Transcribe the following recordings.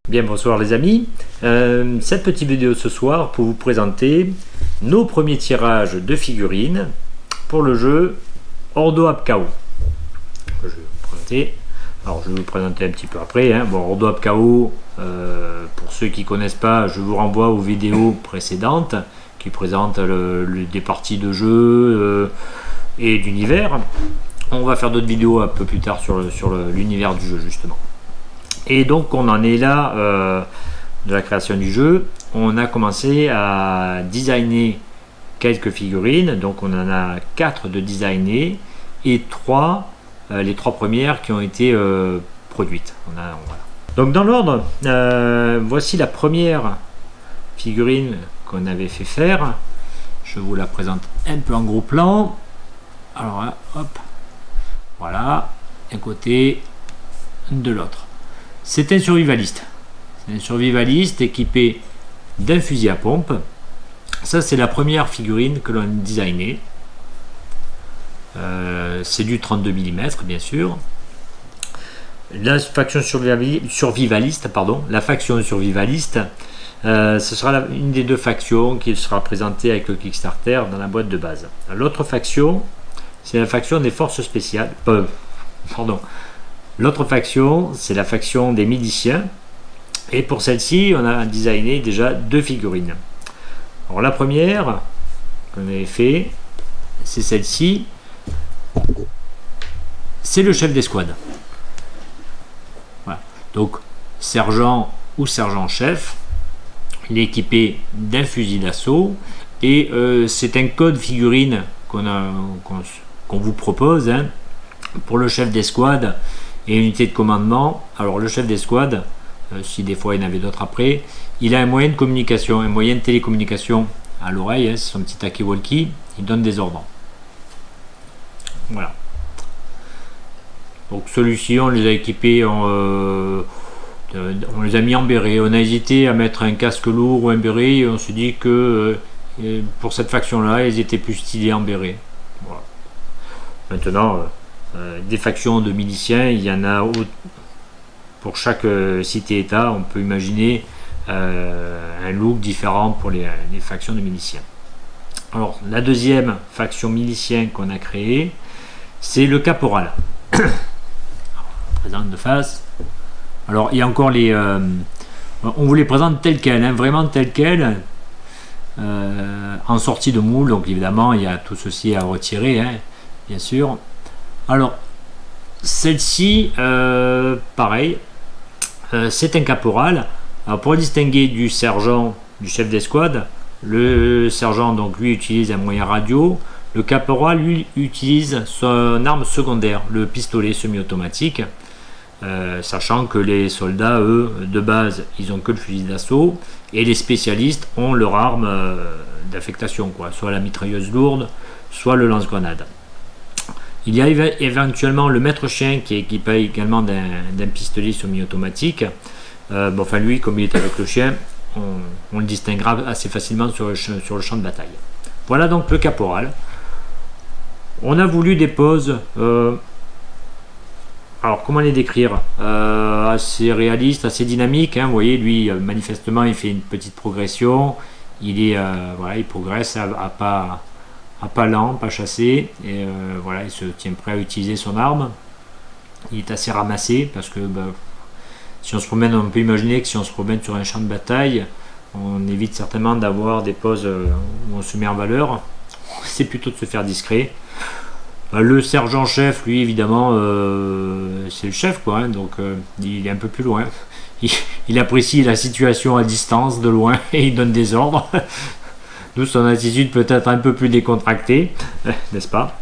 Bien, bonsoir les amis. Cette petite vidéo ce soir pour vous présenter nos premiers tirages de figurines pour le jeu Ordo Ab Chao. Je vais vous présenter. Alors je vais vous présenter un petit peu après. Bon, Ordo Ab Chao, pour ceux qui ne connaissent pas, je vous renvoie aux vidéos précédentes qui présentent des parties de jeu et d'univers. On va faire d'autres vidéos un peu plus tard sur l'univers du jeu justement. Et donc on en est là de la création du jeu. On a commencé à designer quelques figurines. Donc on en a 4 de designées et 3, les 3 premières qui ont été produites. Voilà. Donc dans l'ordre, voici la première figurine qu'on avait fait faire. Je vous la présente un peu en gros plan. Alors là, hop, voilà, d'un côté, de l'autre. C'est un survivaliste. C'est un survivaliste équipé d'un fusil à pompe. Ça, c'est la première figurine que l'on a designée. C'est du 32 mm, bien sûr. La faction survivaliste, la faction survivaliste, ce sera une des 2 factions qui sera présentée avec le Kickstarter dans la boîte de base. L'autre faction, c'est la faction des forces spéciales. L'autre faction, c'est la faction des miliciens. Et pour celle-ci, on a designé déjà 2 figurines. Alors la première qu'on avait fait, c'est celle-ci. C'est le chef d'escouade. Voilà. Donc sergent ou sergent-chef, il est équipé d'un fusil d'assaut. Et c'est un code figurine qu'on vous propose pour le chef d'escouade et unité de commandement. Alors le chef d'escouade, si des fois il y en avait d'autres après, il a un moyen de communication, un moyen de télécommunication à l'oreille, c'est son petit talkie-walkie, il donne des ordres. Voilà. Donc celui-ci, on les a équipés, on les a mis en béret. On a hésité à mettre un casque lourd ou un béret, et on s'est dit que pour cette faction-là, ils étaient plus stylés en béret. Voilà. Maintenant, des factions de miliciens, il y en a pour chaque cité-état. On peut imaginer un look différent pour les factions de miliciens. Alors la deuxième faction milicien qu'on a créée, c'est le caporal. On présente de face. Alors il y a encore on vous les présente tels quels, vraiment tels quels, en sortie de moule. Donc évidemment il y a tout ceci à retirer, bien sûr. Alors celle-ci, pareil, c'est un caporal. Alors pour le distinguer du sergent, du chef d'escouade, le sergent donc lui utilise un moyen radio. Le caporal lui utilise son arme secondaire, le pistolet semi-automatique, sachant que les soldats, eux, de base, ils ont que le fusil d'assaut, et les spécialistes ont leur arme d'affectation, soit la mitrailleuse lourde, soit le lance-grenade. Il y a éventuellement le maître chien qui est équipé également d'un pistolet semi-automatique. Lui, comme il est avec le chien, on le distinguera assez facilement sur le champ de bataille. Voilà donc le caporal. On a voulu des poses, alors comment les décrire, assez réalistes, assez dynamiques. Vous voyez, lui, manifestement, il fait une petite progression. Il progresse à pas lent, pas chassé, et il se tient prêt à utiliser son arme. Il est assez ramassé parce que si on se promène, on peut imaginer que si on se promène sur un champ de bataille, on évite certainement d'avoir des poses où on se met en valeur. C'est plutôt de se faire discret. Le sergent-chef, lui, évidemment, c'est le chef, donc il est un peu plus loin. Il apprécie la situation à distance, de loin, et il donne des ordres. D'où son attitude peut-être un peu plus décontractée, n'est-ce pas?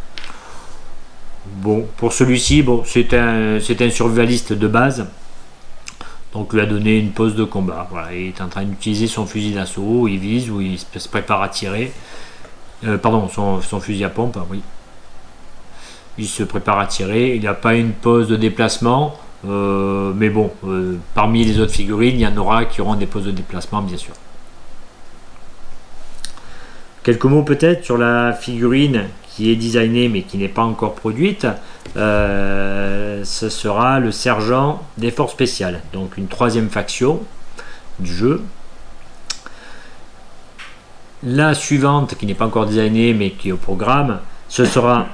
Bon, pour celui-ci, c'est un survivaliste de base. Donc lui a donné une pose de combat. Voilà, il est en train d'utiliser son fusil d'assaut, il vise ou il se prépare à tirer. Son fusil à pompe, oui. Il se prépare à tirer. Il n'a pas une pose de déplacement, mais parmi les autres figurines, il y en aura qui auront des poses de déplacement, bien sûr. Quelques mots peut-être sur la figurine qui est designée mais qui n'est pas encore produite. Ce sera le sergent des forces spéciales, donc une troisième faction du jeu. La suivante, qui n'est pas encore designée mais qui est au programme, ce sera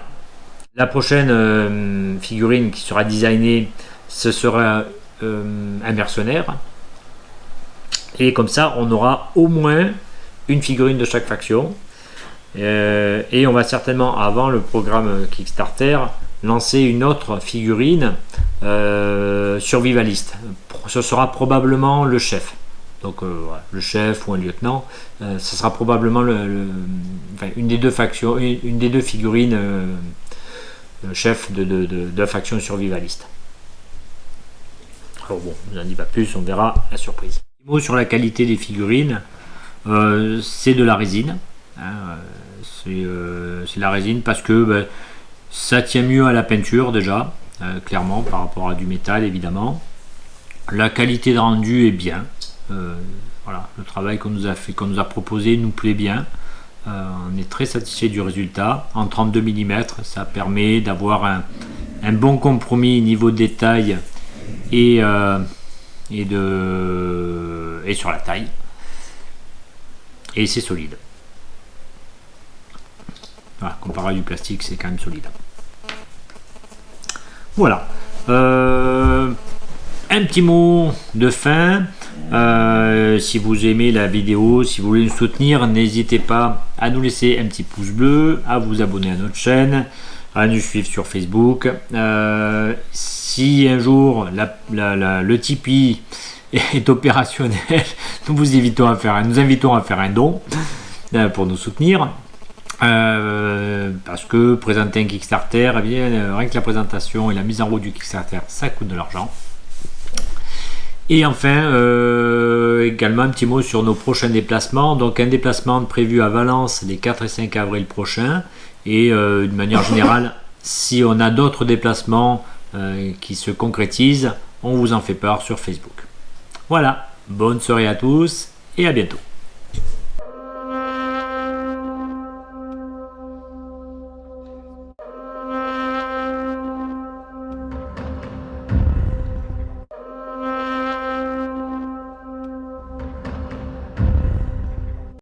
la prochaine figurine qui sera designée, ce sera un mercenaire. Et comme ça, on aura au moins une figurine de chaque faction. Et on va certainement, avant le programme Kickstarter, lancer une autre figurine survivaliste. Ce sera probablement le chef. Donc le chef ou un lieutenant, ce sera probablement une des deux factions, une des deux figurines chef de la faction survivaliste. Alors bon, je n'en dis pas plus, on verra la surprise. Un mot sur la qualité des figurines, c'est de la résine. C'est la résine parce que ça tient mieux à la peinture déjà, clairement par rapport à du métal évidemment. La qualité de rendu est bien. Voilà, le travail qu'on nous a fait, qu'on nous a proposé nous plaît bien. On est très satisfait du résultat. En 32 mm, ça permet d'avoir un bon compromis niveau détail et sur la taille. Et c'est solide. Voilà, comparé à du plastique, c'est quand même solide. Voilà. Un petit mot de fin. Si vous aimez la vidéo, si vous voulez nous soutenir, n'hésitez pas à nous laisser un petit pouce bleu, à vous abonner à notre chaîne, à nous suivre sur Facebook. Si un jour le Tipeee est opérationnel, nous invitons à faire un don pour nous soutenir. Parce que présenter un Kickstarter, eh bien, rien que la présentation et la mise en route du Kickstarter, ça coûte de l'argent. Et enfin, également un petit mot sur nos prochains déplacements. Donc un déplacement prévu à Valence les 4 et 5 avril prochains. Et de manière générale, si on a d'autres déplacements qui se concrétisent, on vous en fait part sur Facebook. Voilà, bonne soirée à tous et à bientôt.